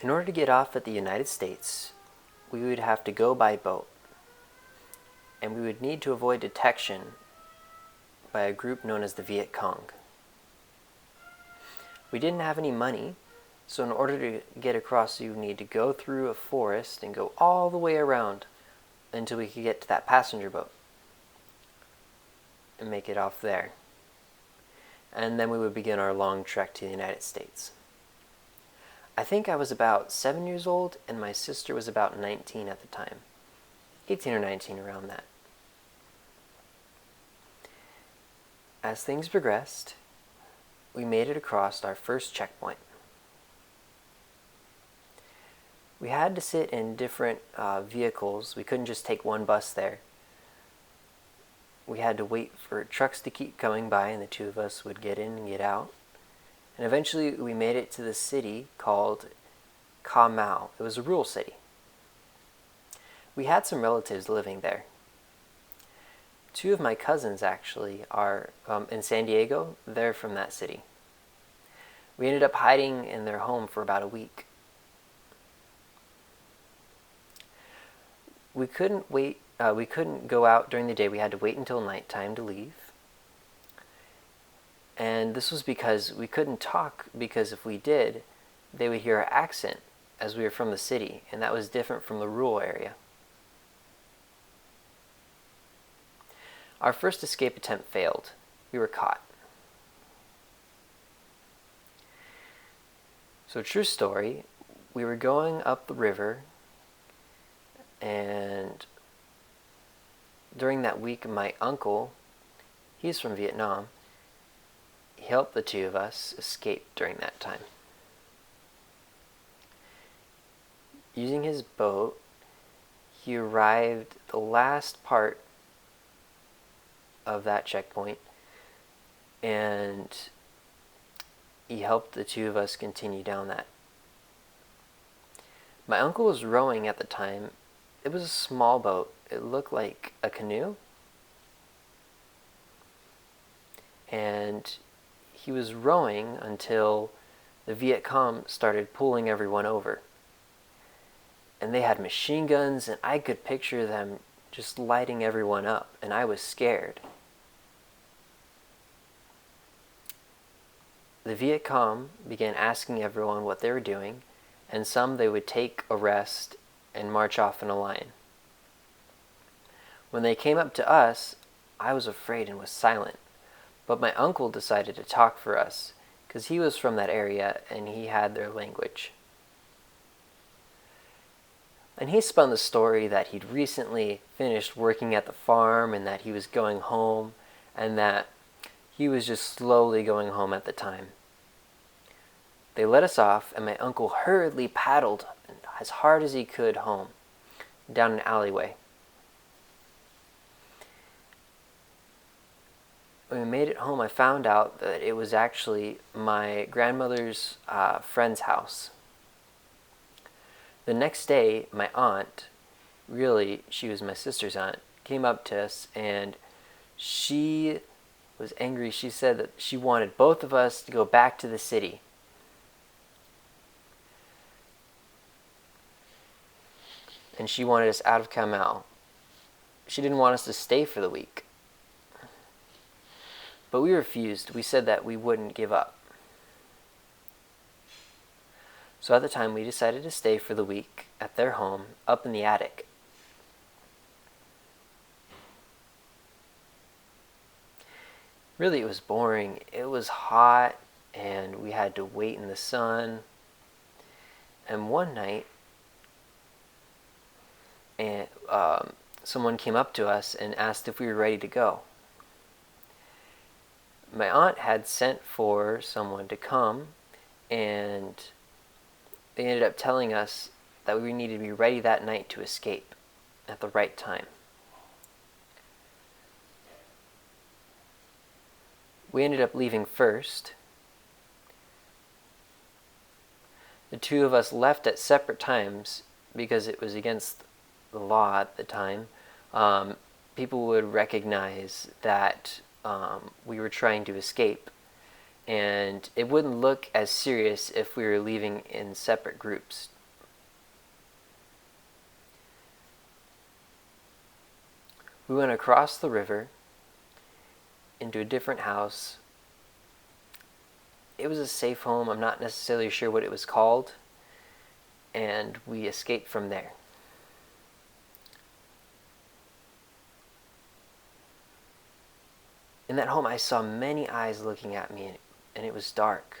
In order to get off at the United States, we would have to go by boat, and we would need to avoid detection by a group known as the Viet Cong. We didn't have any money, so in order to get across, you would need to go through a forest and go all the way around until we could get to that passenger boat and make it off there. And then we would begin our long trek to the United States. I think I was about 7 years old, and my sister was about 19 at the time. 18 or 19, around that. As things progressed, we made it across our first checkpoint. We had to sit in different vehicles. We couldn't just take one bus there. We had to wait for trucks to keep coming by, and the two of us would get in and get out. And eventually we made it to the city called Ca Mau. It was a rural city. We had some relatives living there. Two of my cousins actually are in San Diego. They're from that city. We ended up hiding in their home for about a week. We couldn't go out during the day. We had to wait until nighttime to leave. And this was because we couldn't talk, because if we did, they would hear our accent as we were from the city, and that was different from the rural area. Our first escape attempt failed. We were caught. So, true story, we were going up the river, and during that week, my uncle, he's from Vietnam, he helped the two of us escape during that time. Using his boat, he arrived the last part of that checkpoint, and he helped the two of us continue down that. My uncle was rowing at the time. It was a small boat. It looked like a canoe. And he was rowing until the Viet Cong started pulling everyone over. And they had machine guns, and I could picture them just lighting everyone up, and I was scared. The Viet Cong began asking everyone what they were doing, and some they would take, arrest, and march off in a line. When they came up to us, I was afraid and was silent, but my uncle decided to talk for us, because he was from that area and he had their language. And he spun the story that he'd recently finished working at the farm, and that he was going home, and that he was just slowly going home at the time. They let us off, and my uncle hurriedly paddled as hard as he could home, down an alleyway. When we made it home, I found out that it was actually my grandmother's friend's house. The next day, my aunt, really, she was my sister's aunt, came up to us, and she was angry. She said that she wanted both of us to go back to the city. And she wanted us out of Ca Mau. She didn't want us to stay for the week. But we refused. We said that we wouldn't give up. So at the time, we decided to stay for the week at their home, up in the attic. Really, it was boring. It was hot, and we had to wait in the sun. And one night, someone came up to us and asked if we were ready to go. My aunt had sent for someone to come, and they ended up telling us that we needed to be ready that night to escape at the right time. We ended up leaving first. The two of us left at separate times because it was against the law at the time. People would recognize that we were trying to escape, and it wouldn't look as serious if we were leaving in separate groups. We went across the river into a different house. It was a safe home. I'm not necessarily sure what it was called, and we escaped from there. In that home, I saw many eyes looking at me, and it was dark.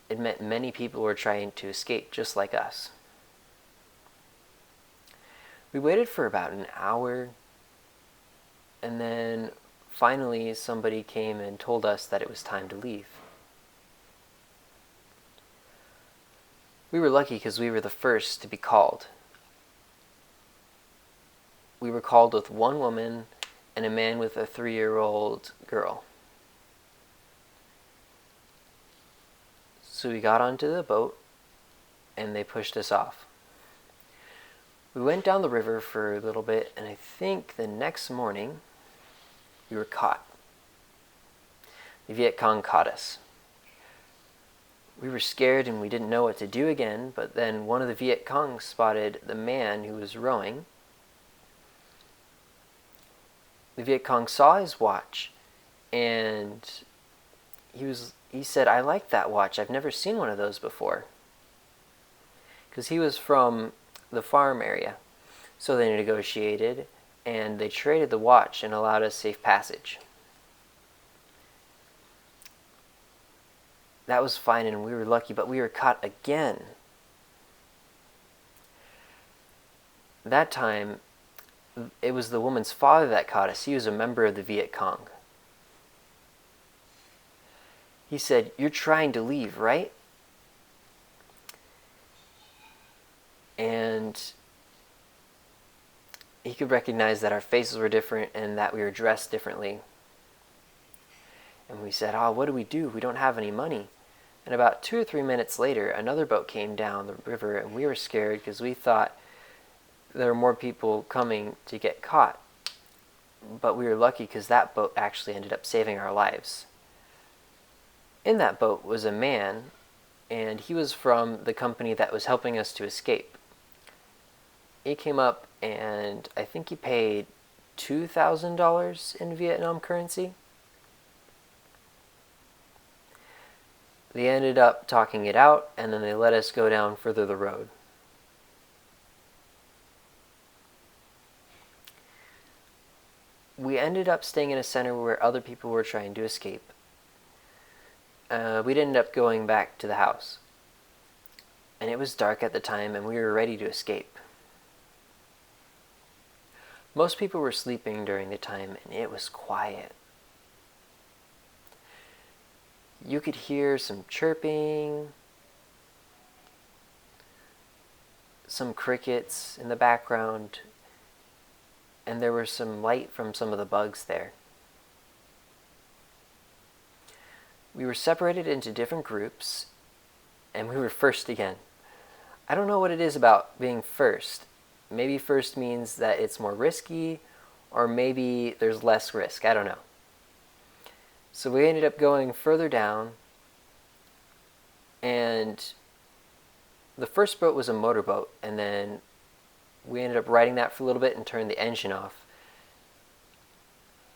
It meant many people were trying to escape just like us. We waited for about an hour, and then finally somebody came and told us that it was time to leave. We were lucky because we were the first to be called. We were called with one woman and a man with a 3-year-old girl. So we got onto the boat and they pushed us off. We went down the river for a little bit, and I think the next morning we were caught. The Viet Cong caught us. We were scared and we didn't know what to do again, but then one of the Viet Cong spotted the man who was rowing. The Viet Cong saw his watch, and he said, "I like that watch. I've never seen one of those before." Because he was from the farm area. So they negotiated, and they traded the watch and allowed us safe passage. That was fine, and we were lucky, but we were caught again. That time, it was the woman's father that caught us. He was a member of the Viet Cong. He said, "You're trying to leave, right?" And he could recognize that our faces were different and that we were dressed differently. And we said, "Oh, what do? We don't have any money." And about 2 or 3 minutes later, another boat came down the river, and we were scared because we thought there were more people coming to get caught. But we were lucky because that boat actually ended up saving our lives. In that boat was a man, and he was from the company that was helping us to escape. He came up, and I think he paid $2,000 in Vietnam currency. They ended up talking it out, and then they let us go down further the road. We ended up staying in a center where other people were trying to escape. We'd ended up going back to the house. And it was dark at the time, and we were ready to escape. Most people were sleeping during the time, and it was quiet. You could hear some chirping, some crickets in the background, and there was some light from some of the bugs there. We were separated into different groups, and we were first again. I don't know what it is about being first. Maybe first means that it's more risky, or maybe there's less risk. I don't know. So we ended up going further down, and the first boat was a motorboat, and then we ended up riding that for a little bit and turned the engine off.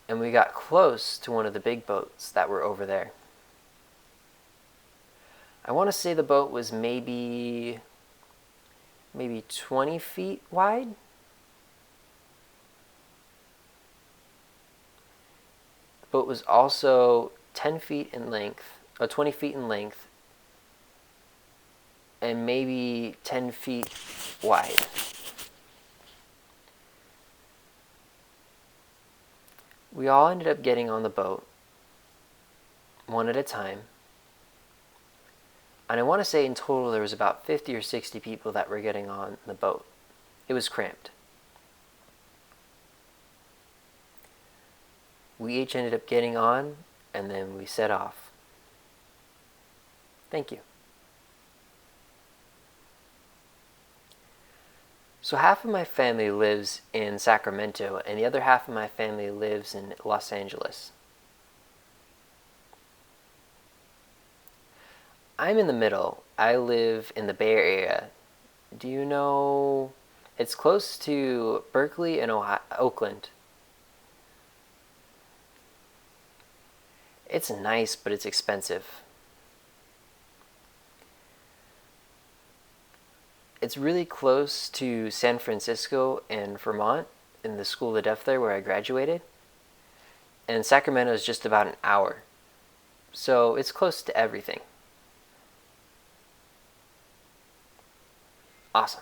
And we got close to one of the big boats that were over there. I want to say the boat was maybe 20 feet wide. The boat was also 10 feet in length, or 20 feet in length, and maybe 10 feet wide. We all ended up getting on the boat, one at a time. And I want to say in total there was about 50 or 60 people that were getting on the boat. It was cramped. We each ended up getting on, and then we set off. Thank you. So half of my family lives in Sacramento, and the other half of my family lives in Los Angeles. I'm in the middle. I live in the Bay Area. Do you know? It's close to Berkeley and Oakland. It's nice, but it's expensive. It's really close to San Francisco and Vermont in the School of the Deaf there where I graduated. And Sacramento is just about an hour. So it's close to everything. Awesome.